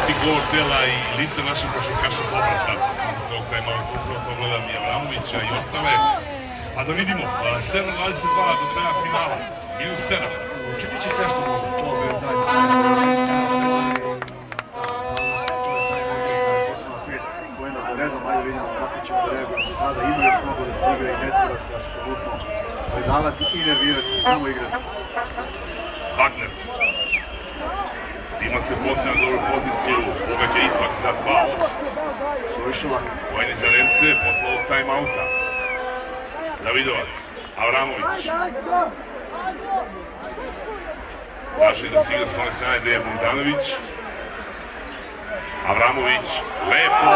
biti govor tela i lica naših košarkaša dobra sad, posle tog tajmauta, upravo to gledam i Avramovića i ostale. A da vidimo, 7:22 do kraja finala, minus 7. Učinit će sve što mogu, to bez dalje. Za redom, ajde vidimo kako ćemo da reagujemo sada, ima još mnogo da se igra i ne treba se apsolutno predavati i nervirati, samo igrati. Wagner. Ima se posljedno za ovu poziciju, pogađa ipak za 2 opst. Suvišova. Vojni za Remce posle ovog time-outa. Davidovac, Avramović. Traži da se igra s one strane Dejan Bogdanović. Avramović, lepo,